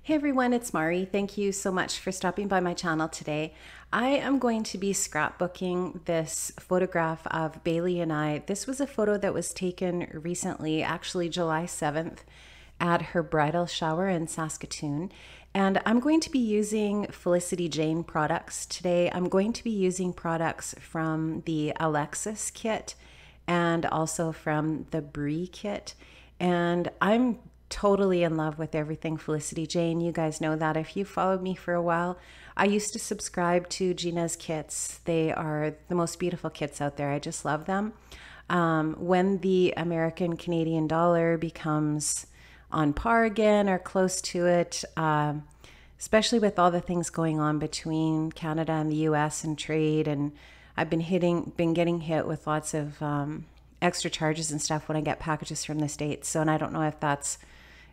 Hey everyone, it's Mari. Thank you so much for stopping by my channel today. I am going to be scrapbooking this photograph of Bailey and I. This was a photo that was taken recently, actually July 7th, at her bridal shower in Saskatoon. And I'm going to be using Felicity Jane products today. I'm going to be using products from the Alexis kit and also from the Brie kit. And I'm totally in love with everything Felicity Jane. You guys know that if you followed me for a while. I used to subscribe to Gina's kits. They are the most beautiful kits out there. I just love them. When the American Canadian dollar becomes on par again or close to it, especially with all the things going on between Canada and the US and trade, and I've been getting hit with lots of extra charges and stuff when I get packages from the States. So, and I don't know if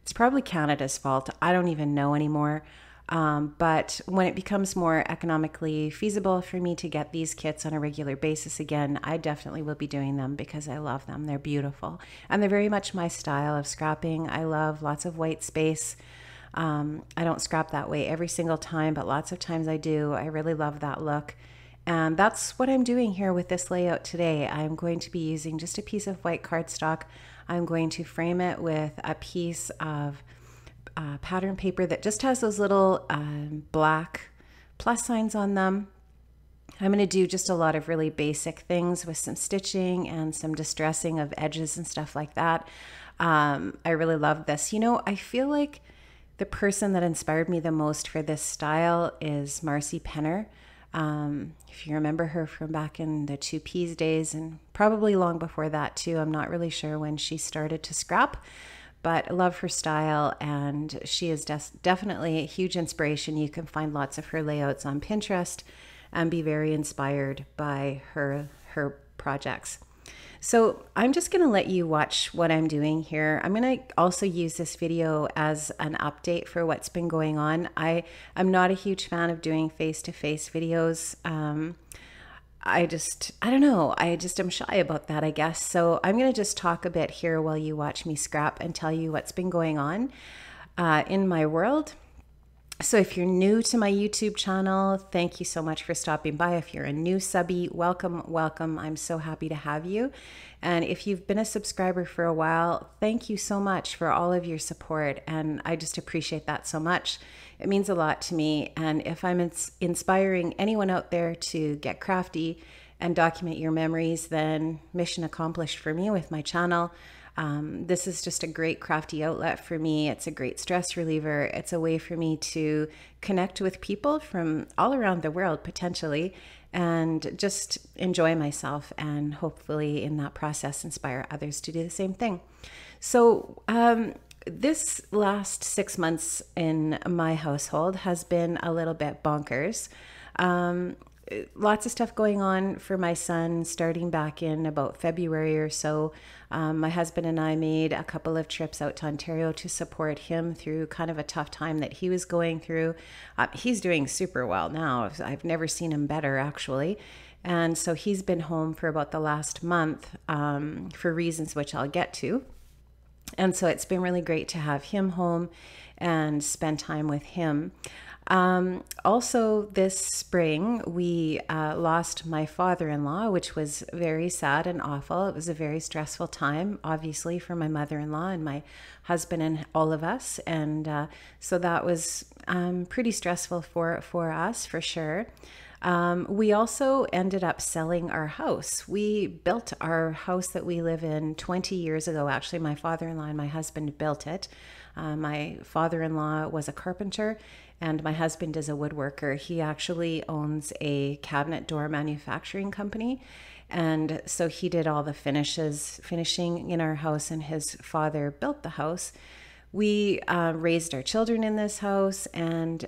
it's probably Canada's fault. I don't even know anymore. But when it becomes more economically feasible for me to get these kits on a regular basis again, I definitely will be doing them because I love them. They're beautiful. And they're very much my style of scrapping. I love lots of white space. I don't scrap that way every single time, but lots of times I do. I really love that look. And that's what I'm doing here with this layout today. I'm going to be using just a piece of white cardstock. I'm going to frame it with a piece of pattern paper that just has those little black plus signs on them. I'm going to do just a lot of really basic things with some stitching and some distressing of edges and stuff like that. I really love this. You know, I feel like the person that inspired me the most for this style is Marcy Penner. If you remember her from back in the 2Ps days and probably long before that too. I'm not really sure when she started to scrap, but I love her style, and she is definitely a huge inspiration. You can find lots of her layouts on Pinterest and be very inspired by her projects. So I'm just going to let you watch what I'm doing here. I'm going to also use this video as an update for what's been going on. I'm not a huge fan of doing face-to-face videos. I don't know. I just am shy about that, I guess. So I'm going to just talk a bit here while you watch me scrap and tell you what's been going on in my world. So if you're new to my YouTube channel, thank you so much for stopping by. If you're a new subby, welcome, welcome. I'm so happy to have you. And if you've been a subscriber for a while, thank you so much for all of your support. And I just appreciate that so much. It means a lot to me. And if I'm inspiring anyone out there to get crafty and document your memories, then mission accomplished for me with my channel. This is just a great crafty outlet for me. It's a great stress reliever. It's a way for me to connect with people from all around the world, potentially, and just enjoy myself and hopefully in that process inspire others to do the same thing. So this last 6 months in my household has been a little bit bonkers. Lots of stuff going on for my son starting back in about February or so. My husband and I made a couple of trips out to Ontario to support him through kind of a tough time that he was going through. He's doing super well now. I've never seen him better, actually. And so he's been home for about the last month for reasons which I'll get to. And so it's been really great to have him home and spend time with him. Also this spring, we lost my father-in-law, which was very sad and awful. It was a very stressful time, obviously, for my mother-in-law and my husband and all of us. And so that was pretty stressful for us, for sure. We also ended up selling our house. We built our house that we live in 20 years ago. Actually, my father-in-law and my husband built it. My father-in-law was a carpenter and my husband is a woodworker. He actually owns a cabinet door manufacturing company. And so he did all the finishing in our house, and his father built the house. We raised our children in this house, and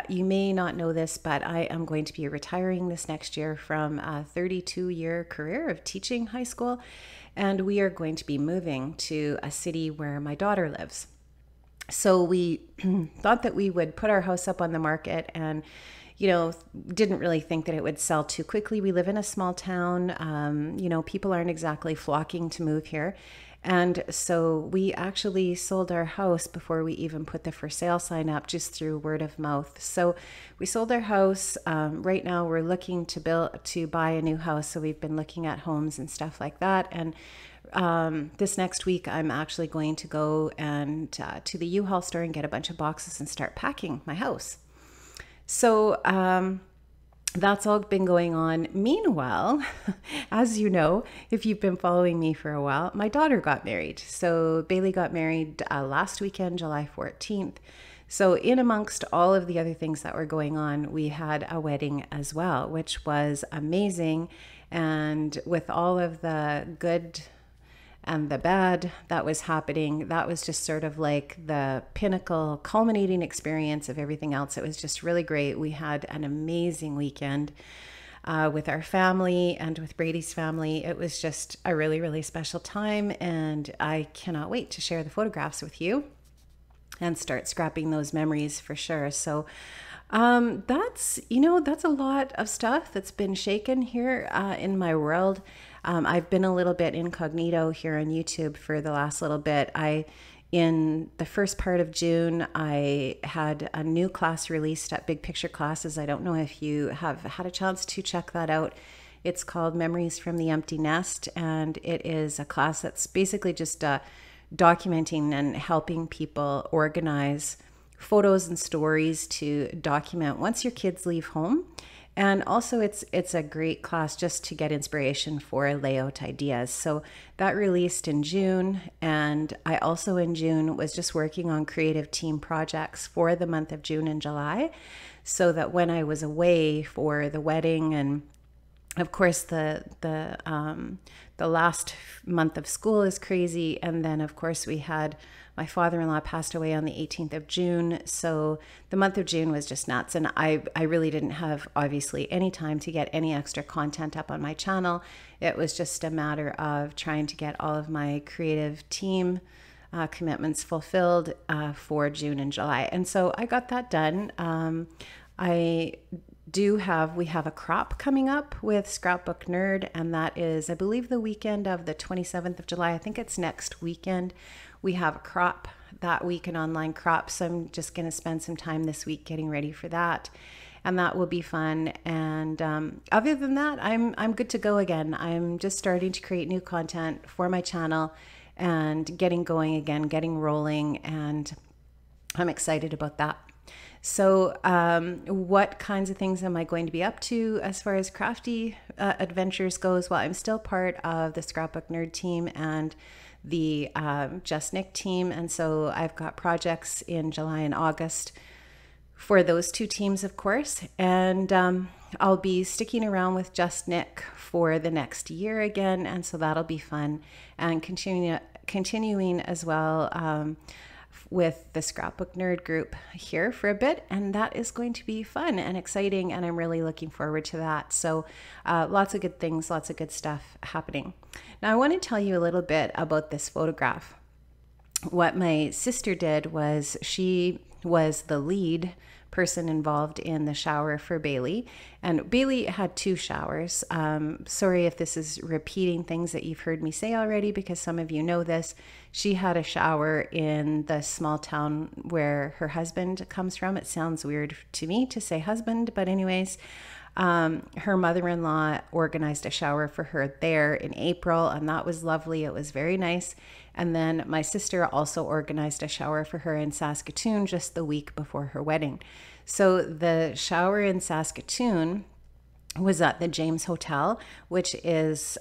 you may not know this, but I am going to be retiring this next year from a 32-year career of teaching high school, and we are going to be moving to a city where my daughter lives. So we thought that we would put our house up on the market and, you know, didn't really think that it would sell too quickly. We live in a small town. You know, people aren't exactly flocking to move here. And so we actually sold our house before we even put the for sale sign up, just through word of mouth. So we sold our house. Right now we're looking to buy a new house. So we've been looking at homes and stuff like that. And this next week, I'm actually going to go and to the U-Haul store and get a bunch of boxes and start packing my house. So that's all been going on. Meanwhile, as you know, if you've been following me for a while, my daughter got married. So Bailey got married last weekend, July 14th. So in amongst all of the other things that were going on, we had a wedding as well, which was amazing. And with all of the good and the bad that was happening, that was just sort of like the pinnacle culminating experience of everything else. It was just really great. We had an amazing weekend with our family and with Brady's family. It was just a really, really special time, and I cannot wait to share the photographs with you and start scrapping those memories for sure. So that's a lot of stuff that's been shaken here in my world. I've been a little bit incognito here on YouTube for the last little bit. In the first part of June, I had a new class released at Big Picture Classes. I don't know if you have had a chance to check that out. It's called Memories from the Empty Nest, and it is a class that's basically just documenting and helping people organize photos and stories to document once your kids leave home. And also it's a great class just to get inspiration for layout ideas. So that released in June, and I also in June was just working on creative team projects for the month of June and July, so that when I was away for the wedding, and of course the last month of school is crazy, and then of course we had my father-in-law passed away on the 18th of June. So the month of June was just nuts. And I really didn't have, obviously, any time to get any extra content up on my channel. It was just a matter of trying to get all of my creative team commitments fulfilled for June and July. And so I got that done. We have a crop coming up with Scrapbook Nerd, and that is, I believe, the weekend of the 27th of July. I think it's next weekend. We have a crop that week, an online crop. So I'm just going to spend some time this week getting ready for that, and that will be fun. And other than that, I'm good to go again. I'm just starting to create new content for my channel and getting going again, getting rolling, and I'm excited about that. So what kinds of things am I going to be up to as far as crafty adventures goes? Well, I'm still part of the Scrapbook Nerd team and the Just Nick team. And so I've got projects in July and August for those two teams, of course. And I'll be sticking around with Just Nick for the next year again. And so that'll be fun, and continuing as well with the Scrapbook Nerd group here for a bit, and that is going to be fun and exciting, and I'm really looking forward to that. So lots of good things, lots of good stuff happening. Now I want to tell you a little bit about this photograph. What my sister did was, she was the lead person involved in the shower for Bailey, and Bailey had two showers. Sorry if this is repeating things that you've heard me say already, because some of you know this. She had a shower in the small town where her husband comes from. It sounds weird to me to say husband, but anyways, her mother-in-law organized a shower for her there in April, and that was lovely. It was very nice. And then my sister also organized a shower for her in Saskatoon just the week before her wedding. So the shower in Saskatoon was at the James Hotel, which is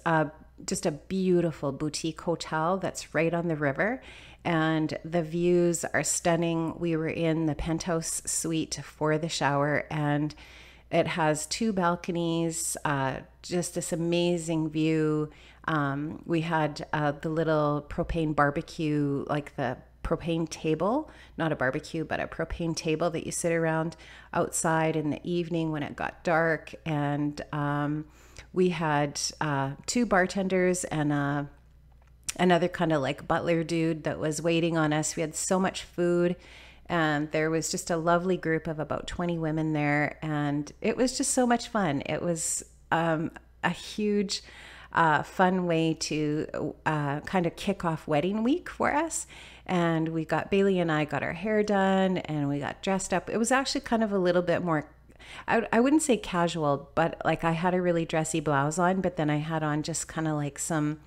just a beautiful boutique hotel that's right on the river, and the views are stunning. We were in the penthouse suite for the shower, and it has two balconies, just this amazing view. We had the little propane barbecue, like the propane table, not a barbecue, but a propane table that you sit around outside in the evening when it got dark. And we had two bartenders and another kind of like butler dude that was waiting on us. We had so much food, and there was just a lovely group of about 20 women there, and it was just so much fun. It was a huge fun way to kind of kick off wedding week for us. And Bailey and I got our hair done and we got dressed up. It was actually kind of a little bit more, I wouldn't say casual, but like I had a really dressy blouse on, but then I had on just kind of like some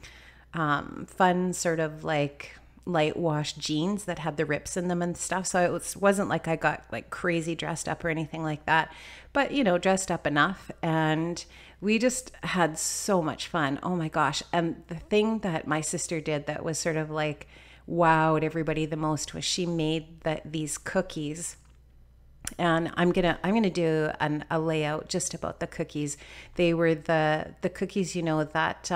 fun sort of like light wash jeans that had the rips in them and stuff. So it wasn't like I got like crazy dressed up or anything like that, but you know, dressed up enough. And we just had so much fun. Oh my gosh. And the thing that my sister did that was sort of like wowed everybody the most was she made these cookies. And I'm gonna do a layout just about the cookies. They were the cookies, you know, that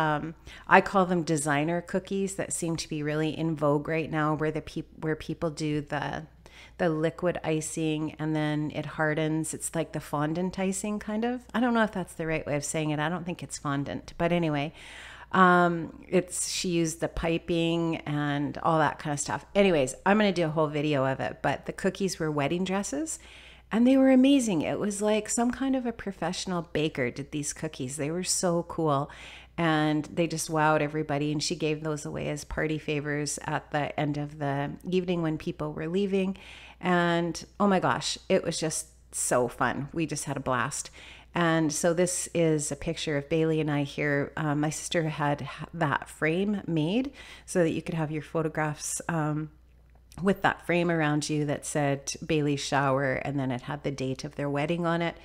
I call them designer cookies that seem to be really in vogue right now, where people do the liquid icing and then it hardens. It's like the fondant icing kind of. I don't know if that's the right way of saying it. I don't think it's fondant, but anyway. She used the piping and all that kind of stuff. Anyways, I'm going to do a whole video of it, but the cookies were wedding dresses and they were amazing. It was like some kind of a professional baker did these cookies. They were so cool and they just wowed everybody. And she gave those away as party favors at the end of the evening when people were leaving. And oh my gosh, it was just so fun. We just had a blast. And so this is a picture of Bailey and I here. My sister had that frame made so that you could have your photographs with that frame around you that said Bailey's shower, and then it had the date of their wedding on it.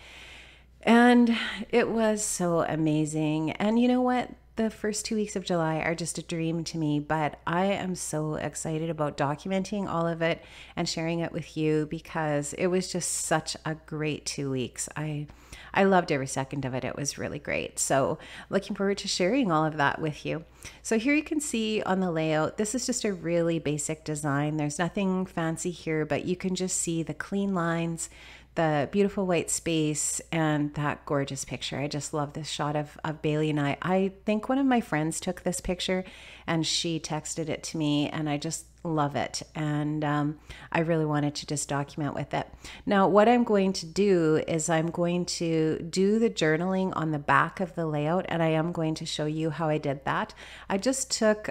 And it was so amazing. And you know what? The first 2 weeks of July are just a dream to me, but I am so excited about documenting all of it and sharing it with you because it was just such a great 2 weeks. I loved every second of it. It was really great. So looking forward to sharing all of that with you. So here you can see on the layout, this is just a really basic design. There's nothing fancy here, but you can just see the clean lines, the beautiful white space, and that gorgeous picture. I just love this shot of Bailey and I. I think one of my friends took this picture and she texted it to me, and I just love it. And I really wanted to just document with it. Now, what I'm going to do is I'm going to do the journaling on the back of the layout, and I am going to show you how I did that. I just took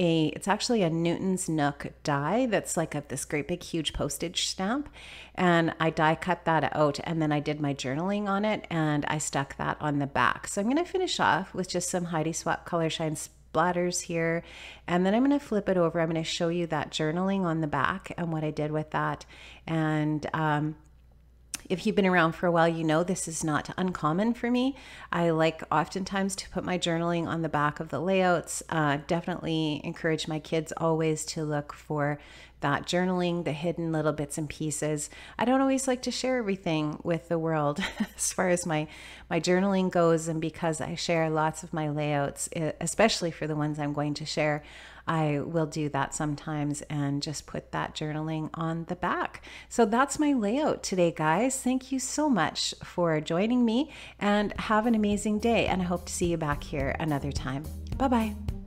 it's actually a Newton's Nook die that's like this great big huge postage stamp, and I die cut that out, and then I did my journaling on it and I stuck that on the back. So I'm going to finish off with just some Heidi Swap Color Shine splatters here, and then I'm going to flip it over. I'm going to show you that journaling on the back and what I did with that. And if you've been around for a while, you know this is not uncommon for me. I like oftentimes to put my journaling on the back of the layouts. Definitely encourage my kids always to look for that journaling, the hidden little bits and pieces. I don't always like to share everything with the world as far as my journaling goes, and because I share lots of my layouts, especially for the ones I'm going to share, I will do that sometimes and just put that journaling on the back. So that's my layout today, guys. Thank you so much for joining me, and have an amazing day. And I hope to see you back here another time. Bye-bye.